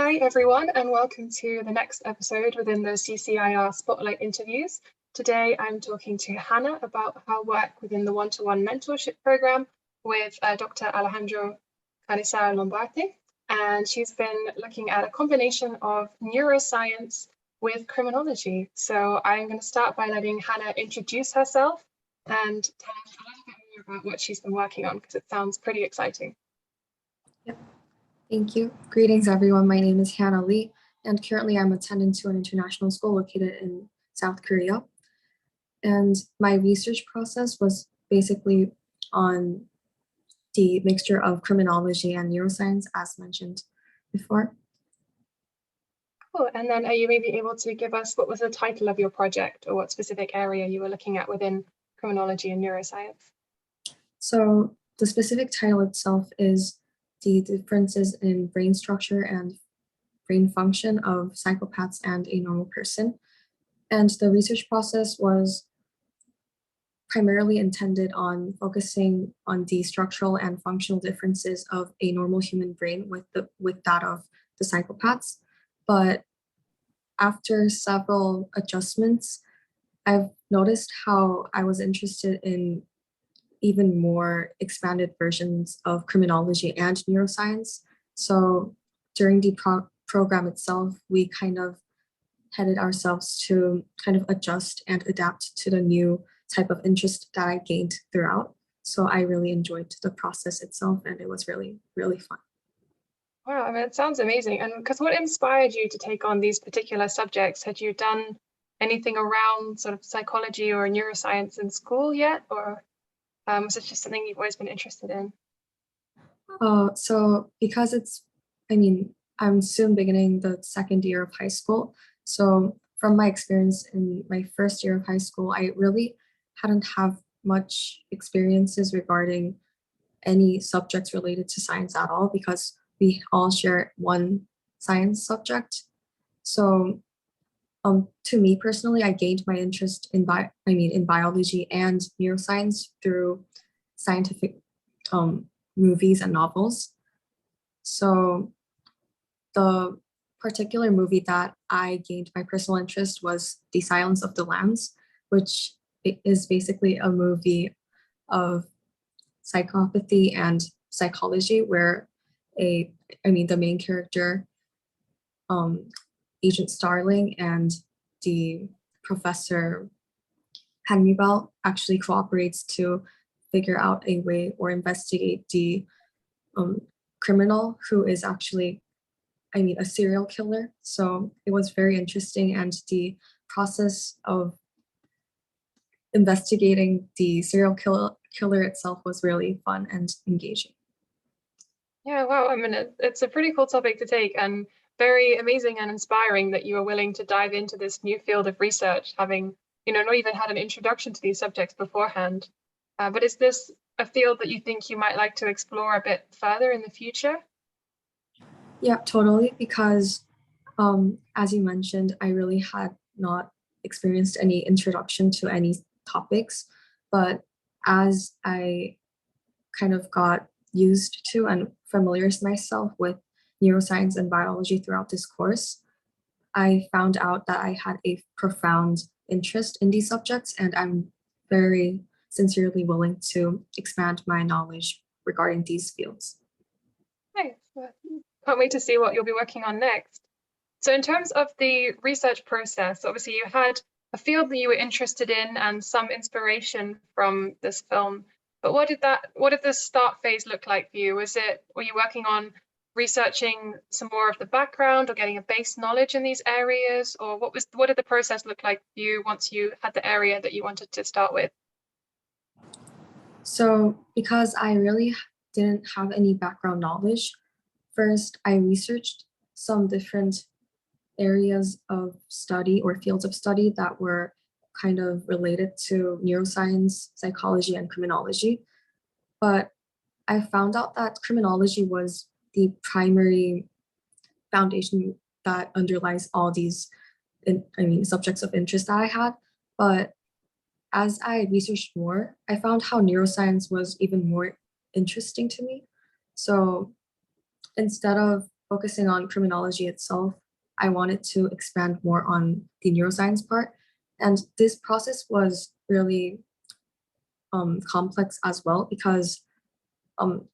Hi everyone, and welcome to the next episode within the CCIR Spotlight interviews. Today I'm talking to Hannah about her work within the one-to-one mentorship program with Dr. Alejandro Canizares-Lombarte, and she's been looking at a combination of neuroscience with criminology. So I'm going to start by letting Hannah introduce herself and tell us a little bit more about what she's been working on, because it sounds pretty exciting. Yep. Thank you. Greetings, everyone. My name is Hyojin Lee, and currently I'm attending to an international school located in South Korea. And my research process was basically on the mixture of criminology and neuroscience, as mentioned before. Cool. And then are you maybe able to give us what was the title of your project, or what specific area you were looking at within criminology and neuroscience? So the specific title itself is the differences in brain structure and brain function of psychopaths and a normal person. And the research process was primarily intended on focusing on the structural and functional differences of a normal human brain with that of the psychopaths. But after several adjustments, I've noticed how I was interested in even more expanded versions of criminology and neuroscience. So during the program itself, we kind of headed ourselves to kind of adjust and adapt to the new type of interest that I gained throughout. So I really enjoyed the process itself, and it was really, really fun. Wow, I mean, it sounds amazing. And because what inspired you to take on these particular subjects? Had you done anything around sort of psychology or neuroscience in school yet, or was it just something you've always been interested in? So because I'm soon beginning the second year of high school. So from my experience in my first year of high school, I really hadn't have much experiences regarding any subjects related to science at all, because we all share one science subject. So to me personally, I gained my interest in biology and neuroscience through scientific movies and novels. So the particular movie that I gained my personal interest was The Silence of the Lambs, which is basically a movie of psychopathy and psychology, where the main character, Agent Starling, and the Professor Hannibal actually cooperates to figure out a way or investigate the criminal who is actually, a serial killer. So it was very interesting, and the process of investigating the serial killer itself was really fun and engaging. Yeah, wow. I mean, it's a pretty cool topic to take, and very amazing and inspiring that you were willing to dive into this new field of research, having, not even had an introduction to these subjects beforehand. But is this a field that you think you might like to explore a bit further in the future? Yeah, totally. Because as you mentioned, I really had not experienced any introduction to any topics, but as I kind of got used to and familiarized myself with neuroscience and biology throughout this course, I found out that I had a profound interest in these subjects, and I'm very sincerely willing to expand my knowledge regarding these fields. Nice. Can't wait to see what you'll be working on next. So in terms of the research process, obviously you had a field that you were interested in and some inspiration from this film. But what did the start phase look like for you? Were you working on researching some more of the background or getting a base knowledge in these areas? Or what did the process look like for you once you had the area that you wanted to start with? So because I really didn't have any background knowledge, first I researched some different areas of study or fields of study that were kind of related to neuroscience, psychology, and criminology. But I found out that criminology was the primary foundation that underlies all these subjects of interest that I had. But as I researched more, I found how neuroscience was even more interesting to me. So instead of focusing on criminology itself, I wanted to expand more on the neuroscience part. And this process was really complex as well, because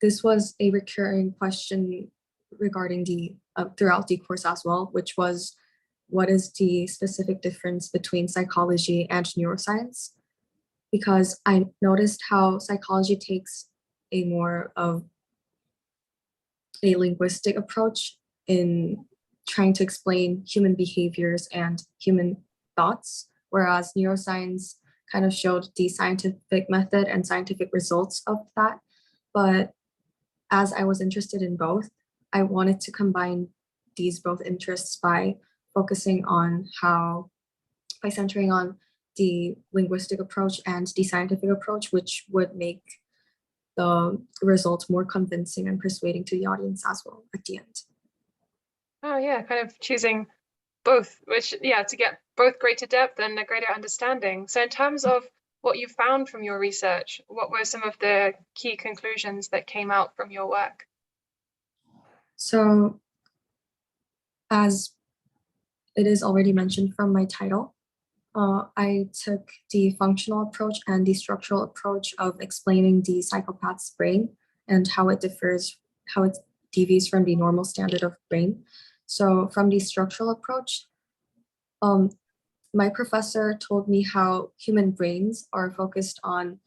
this was a recurring question regarding the throughout the course as well, which was, what is the specific difference between psychology and neuroscience? Because I noticed how psychology takes a more of a linguistic approach in trying to explain human behaviors and human thoughts, whereas neuroscience kind of showed the scientific method and scientific results of that. But as I was interested in both, I wanted to combine these both interests by focusing on by centering on the linguistic approach and the scientific approach, which would make the results more convincing and persuading to the audience as well at the end. Oh yeah, kind of choosing both, which, yeah, to get both greater depth and a greater understanding. So in terms of what you found from your research, what were some of the key conclusions that came out from your work? So, as it is already mentioned from my title, I took the functional approach and the structural approach of explaining the psychopath's brain and how it deviates from the normal standard of brain. So from the structural approach, my professor told me how human brains are focused on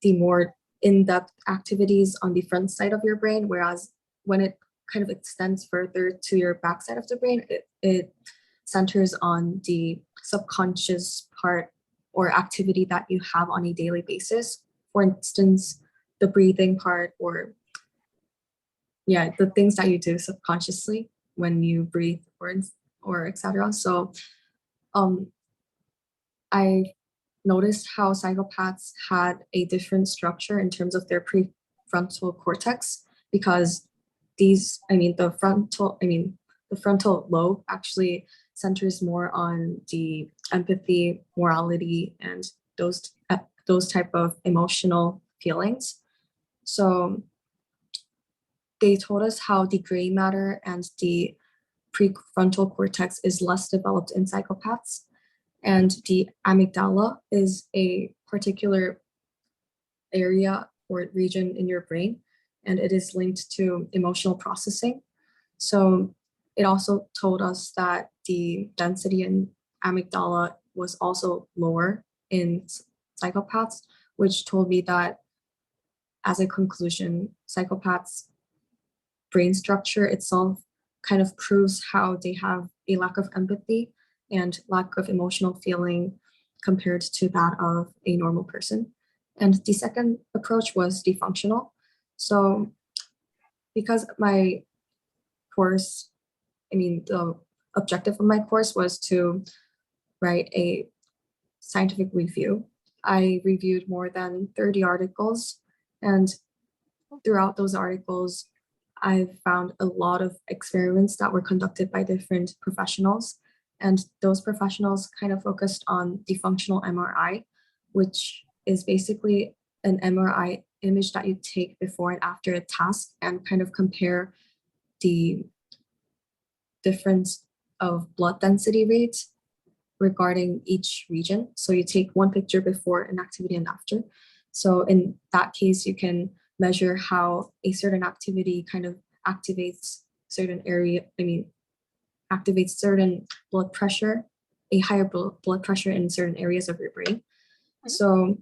the more in-depth activities on the front side of your brain, whereas when it kind of extends further to your back side of the brain, it centers on the subconscious part or activity that you have on a daily basis. For instance, the breathing part, or the things that you do subconsciously when you breathe, or etc. So I noticed how psychopaths had a different structure in terms of their prefrontal cortex, because the frontal lobe actually centers more on the empathy, morality, and those type of emotional feelings. So they told us how the gray matter and the prefrontal cortex is less developed in psychopaths, and the amygdala is a particular area or region in your brain, and it is linked to emotional processing. So it also told us that the density in amygdala was also lower in psychopaths, which told me that, as a conclusion, psychopaths' brain structure itself kind of proves how they have a lack of empathy and lack of emotional feeling compared to that of a normal person. And the second approach was the functional. So because my course, the objective of my course was to write a scientific review, I reviewed more than 30 articles, and throughout those articles, I found a lot of experiments that were conducted by different professionals, and those professionals kind of focused on the functional MRI, which is basically an MRI image that you take before and after a task and kind of compare the difference of blood density rates regarding each region. So you take one picture before an activity and after. So in that case, you can measure how a certain activity kind of activates certain activates certain blood pressure, a higher blood pressure in certain areas of your brain. Mm-hmm. So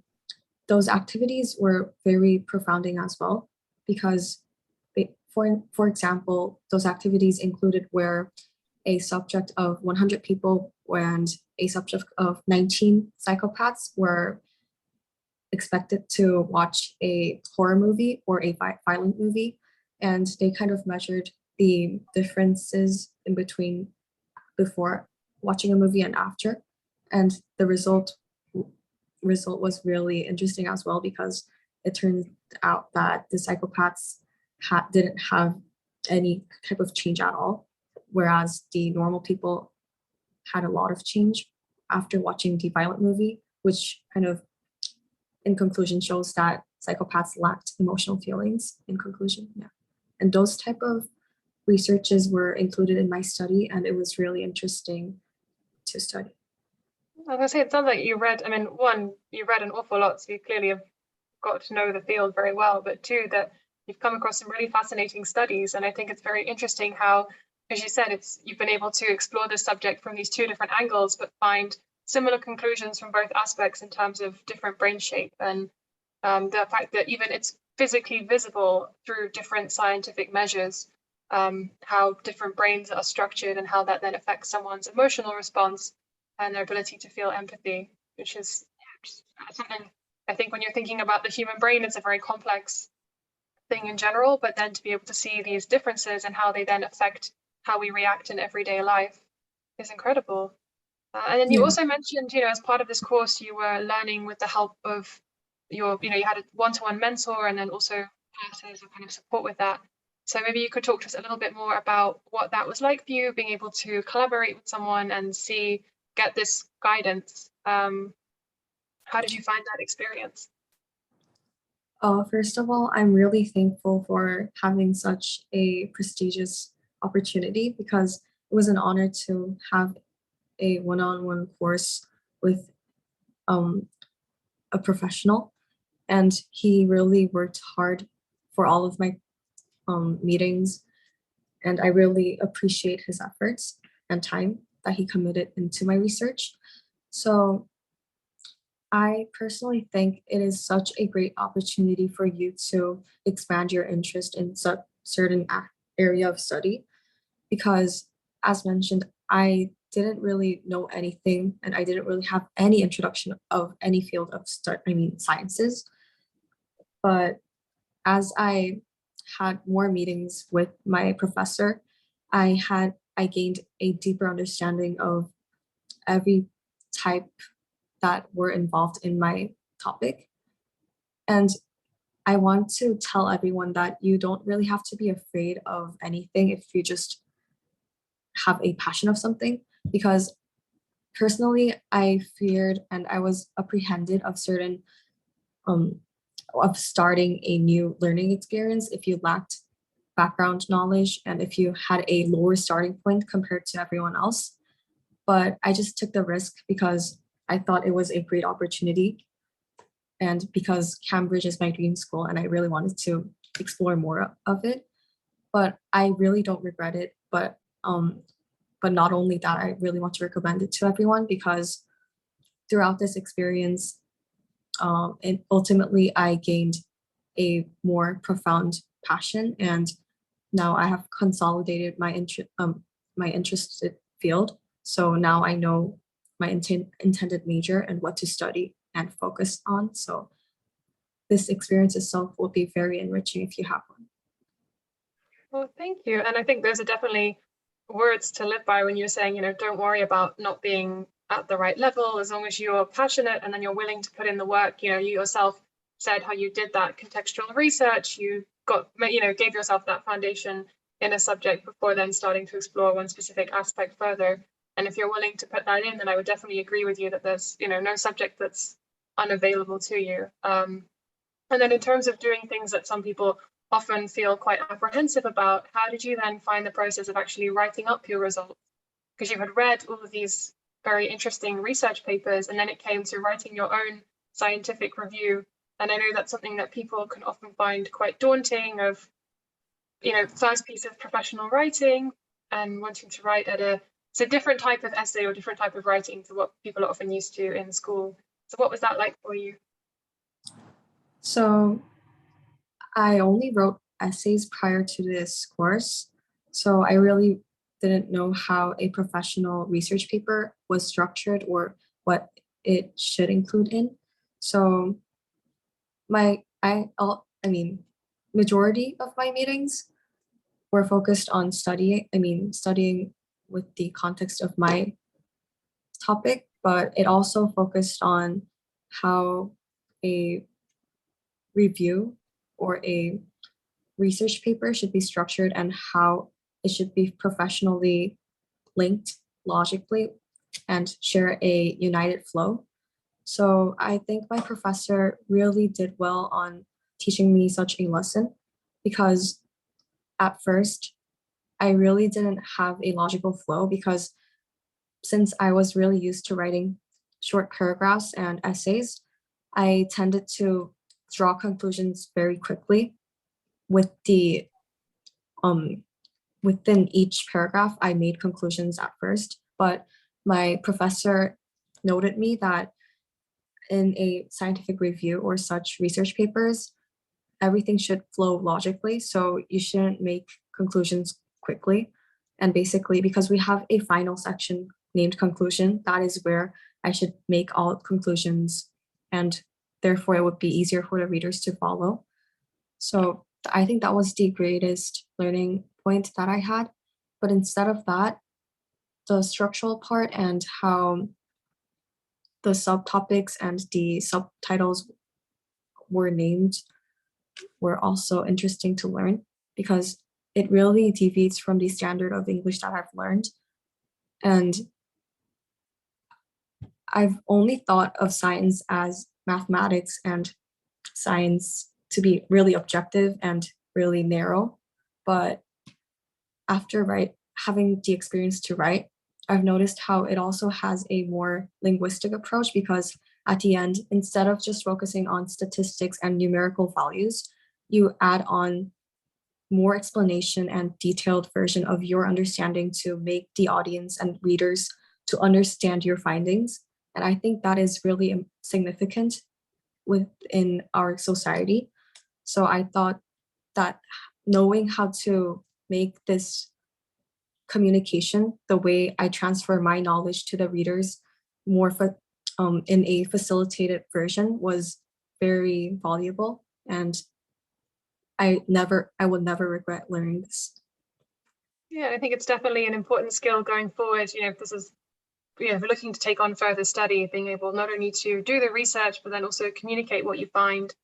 those activities were very profounding as well, because for example, those activities included where a subject of 100 people and a subject of 19 psychopaths were expected to watch a horror movie or a violent movie, and they kind of measured the differences in between before watching a movie and after, and the result was really interesting as well, because it turned out that the psychopaths didn't have any type of change at all, whereas the normal people had a lot of change after watching the violent movie, which kind of in conclusion shows that psychopaths lacked emotional feelings in conclusion. And those type of researches were included in my study, and it was really interesting to study. I was gonna say, it sounds like you read, I mean, one, you read an awful lot, so you clearly have got to know the field very well, but two, that you've come across some really fascinating studies. And I think it's very interesting how, as you said, you've been able to explore this subject from these two different angles, but find similar conclusions from both aspects in terms of different brain shape, and the fact that even it's physically visible through different scientific measures, how different brains are structured and how that then affects someone's emotional response and their ability to feel empathy, which is something I think when you're thinking about the human brain, it's a very complex thing in general, but then to be able to see these differences and how they then affect how we react in everyday life is incredible. And then you also mentioned, as part of this course, you were learning with the help of your, you had a one-to-one mentor and then also classes or kind of support with that. So maybe you could talk to us a little bit more about what that was like for you, being able to collaborate with someone and get this guidance. How did you find that experience? First of all, I'm really thankful for having such a prestigious opportunity, because it was an honor to have a one-on-one course with a professional, and he really worked hard for all of my meetings, and I really appreciate his efforts and time that he committed into my research. So I personally think it is such a great opportunity for you to expand your interest in certain area of study, because, as mentioned, I didn't really know anything, and I didn't really have any introduction of any field of sciences. But as I had more meetings with my professor, I gained a deeper understanding of every type that were involved in my topic. And I want to tell everyone that you don't really have to be afraid of anything if you just have a passion of something, because personally I feared and I was apprehended of certain of starting a new learning experience if you lacked background knowledge and if you had a lower starting point compared to everyone else. But I just took the risk because I thought it was a great opportunity, and because Cambridge is my dream school and I really wanted to explore more of it. But I really don't regret it. But not only that, I really want to recommend it to everyone, because throughout this experience, and ultimately I gained a more profound passion, and now I have consolidated my interested field. So now I know my intended major and what to study and focus on. So this experience itself will be very enriching if you have one. Well, thank you. And I think those are definitely words to live by when you're saying, don't worry about not being at the right level, as long as you're passionate and then you're willing to put in the work. You yourself said how you did that contextual research, you gave yourself that foundation in a subject before then starting to explore one specific aspect further. And if you're willing to put that in, then I would definitely agree with you that there's, no subject that's unavailable to you. And then in terms of doing things that some people often feel quite apprehensive about, how did you then find the process of actually writing up your results? Because you had read all of these very interesting research papers, and then it came to writing your own scientific review. And I know that's something that people can often find quite daunting, of, first piece of professional writing and wanting to write it's a different type of essay or different type of writing to what people are often used to in school. So what was that like for you? So I only wrote essays prior to this course, so I really didn't know how a professional research paper was structured or what it should include in. So majority of my meetings were focused on studying with the context of my topic, but it also focused on how a review or a research paper should be structured and how it should be professionally linked logically and share a united flow. So I think my professor really did well on teaching me such a lesson, because at first I really didn't have a logical flow because since I was really used to writing short paragraphs and essays, I tended to draw conclusions very quickly with the within each paragraph. I made conclusions at first, but my professor noted me that in a scientific review or such research papers, everything should flow logically. So you shouldn't make conclusions quickly. And basically, because we have a final section named conclusion, that is where I should make all conclusions. And therefore, it would be easier for the readers to follow. So I think that was the greatest learning point that I had. But instead of that, the structural part and how the subtopics and the subtitles were named were also interesting to learn because it really deviates from the standard of English that I've learned. And I've only thought of science as mathematics and science to be really objective and really narrow. But after having the experience to write, I've noticed how it also has a more linguistic approach because at the end, instead of just focusing on statistics and numerical values, you add on more explanation and detailed version of your understanding to make the audience and readers to understand your findings. And I think that is really significant within our society. So I thought that knowing how to make this communication, the way I transfer my knowledge to the readers more in a facilitated version was very valuable. And I would never regret learning this. Yeah, I think it's definitely an important skill going forward. If this is, if we're looking to take on further study, being able not only to do the research, but then also communicate what you find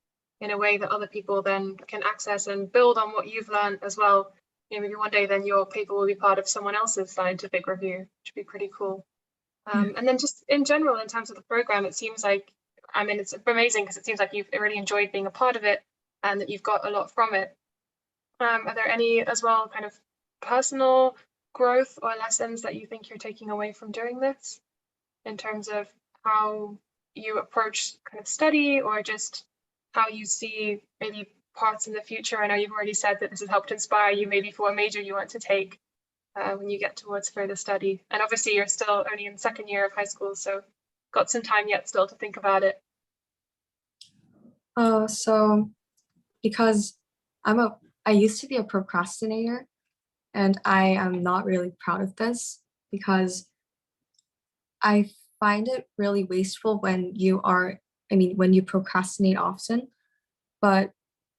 in a way that other people then can access and build on what you've learned as well. Maybe one day then your paper will be part of someone else's scientific review, which would be pretty cool. And then just in general, in terms of the program, it seems like, it's amazing because it seems like you've really enjoyed being a part of it and that you've got a lot from it. Are there any as well kind of personal growth or lessons that you think you're taking away from doing this in terms of how you approach kind of study or just how you see maybe parts in the future? I know you've already said that this has helped inspire you maybe for a major you want to take when you get towards further study. And obviously you're still only in second year of high school, so got some time yet still to think about it. So because I used to be a procrastinator, and I am not really proud of this because I find it really wasteful when when you procrastinate often. But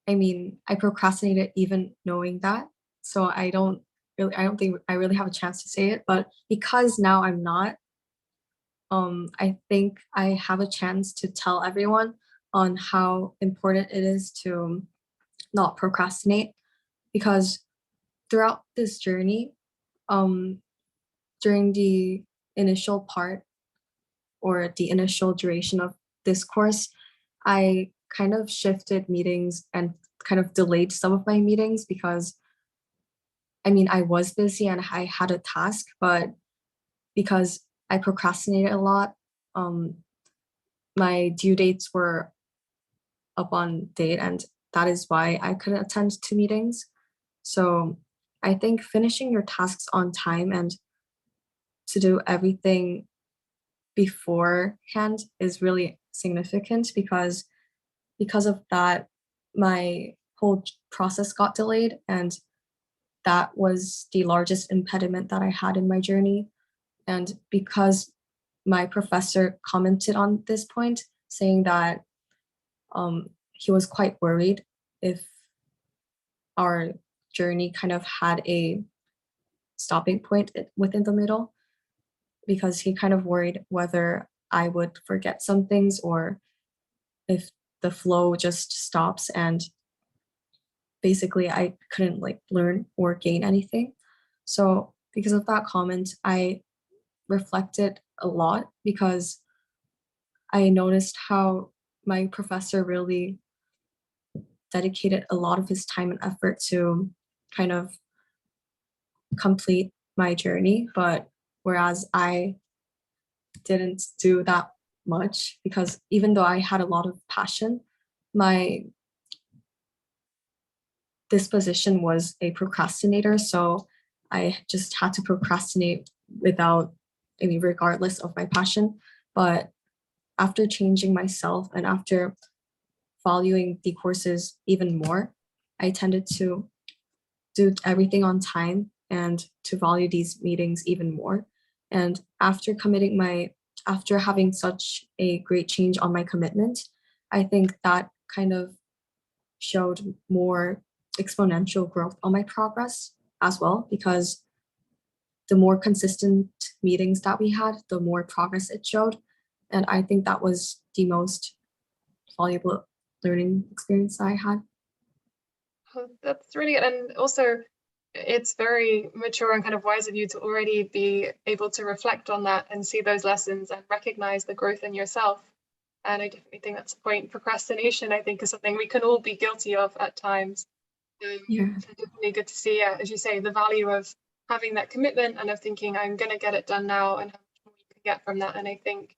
I procrastinated even knowing that. So I don't think I really have a chance to say it. But because now I'm not, I think I have a chance to tell everyone on how important it is to not procrastinate because throughout this journey, during the initial part or the initial duration of this course, I kind of shifted meetings and kind of delayed some of my meetings because I was busy and I had a task, but because I procrastinated a lot, my due dates were up on date, and that is why I couldn't attend to meetings. So I think finishing your tasks on time and to do everything beforehand is really significant because of that, my whole process got delayed, and that was the largest impediment that I had in my journey. And because my professor commented on this point, saying that he was quite worried if our journey kind of had a stopping point within the middle, because he kind of worried whether I would forget some things or if the flow just stops and basically I couldn't learn or gain anything. So because of that comment, I reflected a lot because I noticed how my professor really dedicated a lot of his time and effort to kind of complete my journey, but whereas I didn't do that much, because even though I had a lot of passion, my disposition was a procrastinator. So I just had to procrastinate regardless of my passion. But after changing myself and after valuing the courses even more, I tended to do everything on time and to value these meetings even more. And after having such a great change on my commitment, I think that kind of showed more exponential growth on my progress as well, because the more consistent meetings that we had, the more progress it showed. And I think that was the most valuable learning experience I had. Oh, that's really good. And also, it's very mature and kind of wise of you to already be able to reflect on that and see those lessons and recognize the growth in yourself. And I definitely think that's a point. Procrastination, I think, is something we can all be guilty of at times. Yeah. So definitely good to see, as you say, the value of having that commitment and of thinking, I'm going to get it done now, and how much more you can get from that. And I think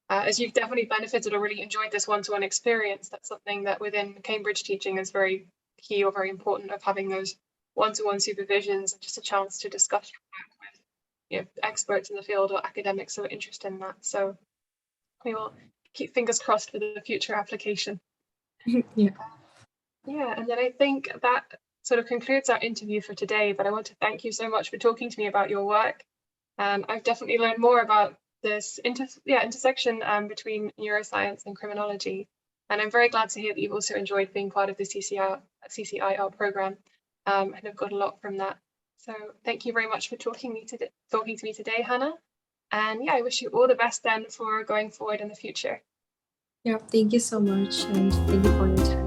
as you've definitely benefited or really enjoyed this one-to-one experience, that's something that within Cambridge teaching is very key or very important, of having those one-to-one supervisions and just a chance to discuss your work with experts in the field or academics who are interested in that. So we will keep fingers crossed for the future application. Yeah. Yeah, and then I think that sort of concludes our interview for today, but I want to thank you so much for talking to me about your work. I've definitely learned more about this intersection between neuroscience and criminology. And I'm very glad to hear that you've also enjoyed being part of the CCIR program and have got a lot from that. So thank you very much for talking to me today, Hannah. And yeah, I wish you all the best then for going forward in the future. Yeah, thank you so much, and thank you for your time.